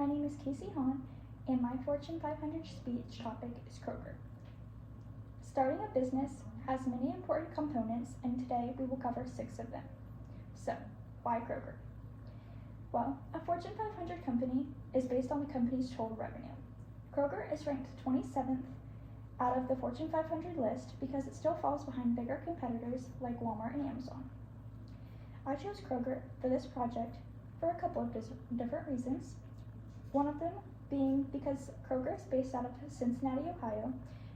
My name is Casey Hahn, and my Fortune 500 speech topic is Kroger. Starting a business has many important components, and today we will cover 6 of them. So, why Kroger? Well, a Fortune 500 company is based on the company's total revenue. Kroger is ranked 27th out of the Fortune 500 list because it still falls behind bigger competitors like Walmart and Amazon. I chose Kroger for this project for a couple of different reasons. One of them being because Kroger is based out of Cincinnati, Ohio,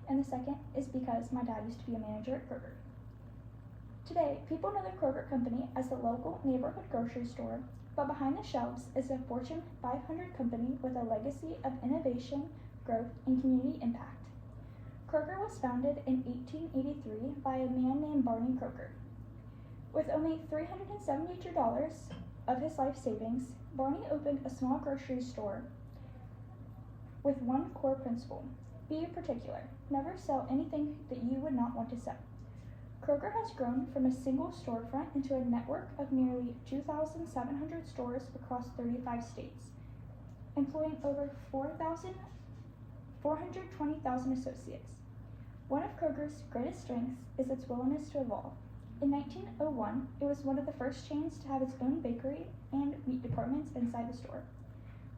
and the second is because my dad used to be a manager at Kroger. Today, people know the Kroger company as the local neighborhood grocery store, but behind the shelves is a Fortune 500 company with a legacy of innovation, growth, and community impact. Kroger was founded in 1883 by a man named Barney Kroger. With only $372 of his life savings, Barney opened a small grocery store with one core principle: be particular, never sell anything that you would not want to sell. Kroger has grown from a single storefront into a network of nearly 2,700 stores across 35 states, employing over 420,000 associates. One of Kroger's greatest strengths is its willingness to evolve. In 1901, it was one of the first chains to have its own bakery and meat departments inside the store,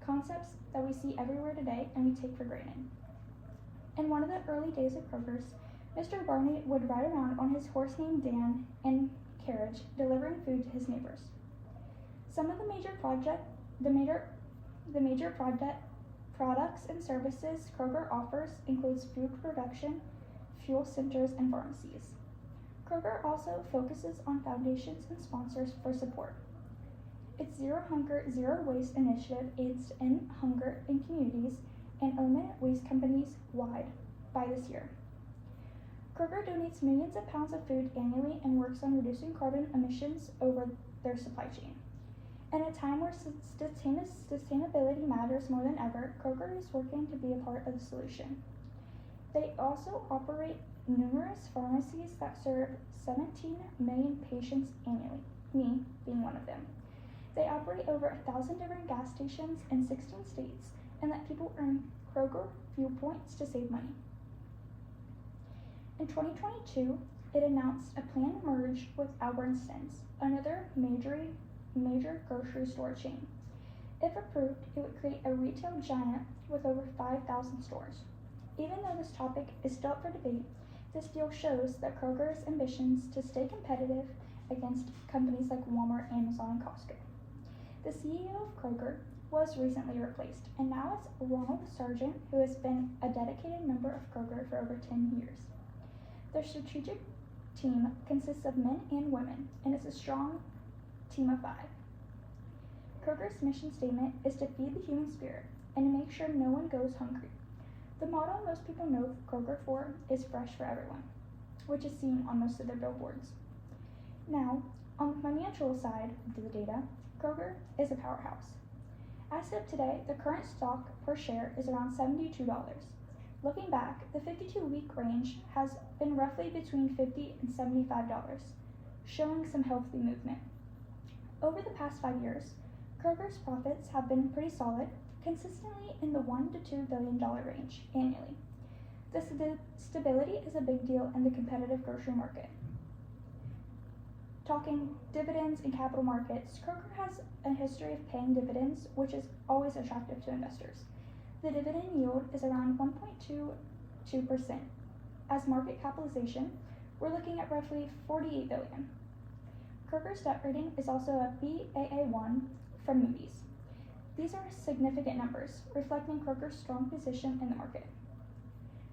concepts that we see everywhere today and we take for granted. In one of the early days of Kroger's, Mr. Barney would ride around on his horse named Dan and carriage, delivering food to his neighbors. Some of the major products and services Kroger offers includes food production, fuel centers, and pharmacies. Kroger also focuses on foundations and sponsors for support. Its Zero Hunger, Zero Waste initiative aids to end hunger in communities and eliminate waste companies wide by this year. Kroger donates millions of pounds of food annually and works on reducing carbon emissions over their supply chain. In a time where sustainability matters more than ever, Kroger is working to be a part of the solution. They also operate numerous pharmacies that serve 17 million patients annually, me being one of them. They operate over 1,000 different gas stations in 16 states and let people earn Kroger fuel points to save money. In 2022, it announced a planned merge with Albertsons, another major grocery store chain. If approved, it would create a retail giant with over 5,000 stores. Even though this topic is still up for debate, this deal shows that Kroger's ambitions to stay competitive against companies like Walmart, Amazon, and Costco. The CEO of Kroger was recently replaced, and now it's Ronald Sargent, who has been a dedicated member of Kroger for over 10 years. Their strategic team consists of men and women, and it's a strong team of 5. Kroger's mission statement is to feed the human spirit and to make sure no one goes hungry. The motto most people know Kroger for is fresh for everyone, which is seen on most of their billboards. Now, on the financial side of the data, Kroger is a powerhouse. As of today, the current stock per share is around $72. Looking back, the 52-week range has been roughly between $50 and $75, showing some healthy movement. Over the past 5 years, Kroger's profits have been pretty solid, consistently in the $1 to $2 billion range annually. The stability is a big deal in the competitive grocery market. Talking dividends and capital markets, Kroger has a history of paying dividends, which is always attractive to investors. The dividend yield is around 1.22%. As market capitalization, we're looking at roughly $48 billion. Kroger's debt rating is also a Baa1 from Moody's. These are significant numbers, reflecting Kroger's strong position in the market.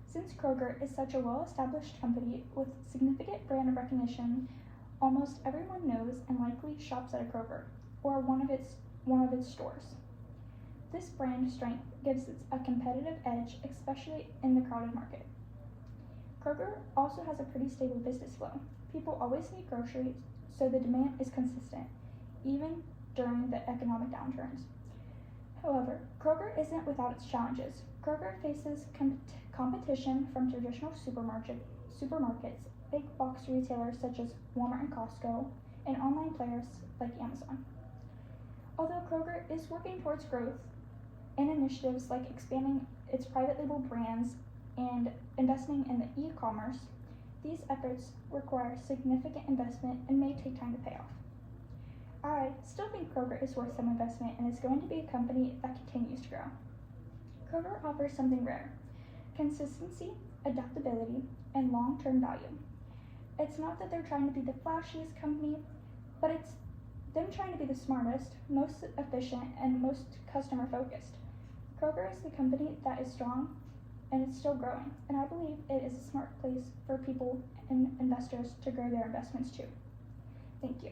Since Kroger is such a well-established company with significant brand recognition, almost everyone knows and likely shops at a Kroger or one of its stores. This brand strength gives it a competitive edge, especially in the crowded market. Kroger also has a pretty stable business flow. People always need groceries, so the demand is consistent, even during the economic downturns. However, Kroger isn't without its challenges. Kroger faces competition from traditional supermarkets, big box retailers such as Walmart and Costco, and online players like Amazon. Although Kroger is working towards growth, and initiatives like expanding its private label brands and investing in the e-commerce, these efforts require significant investment and may take time to pay off. I still think Kroger is worth some investment and is going to be a company that continues to grow. Kroger offers something rare: consistency, adaptability, and long-term value. It's not that they're trying to be the flashiest company, but it's them trying to be the smartest, most efficient, and most customer focused. Kroger is the company that is strong and it's still growing, and I believe it is a smart place for people and investors to grow their investments too. Thank you.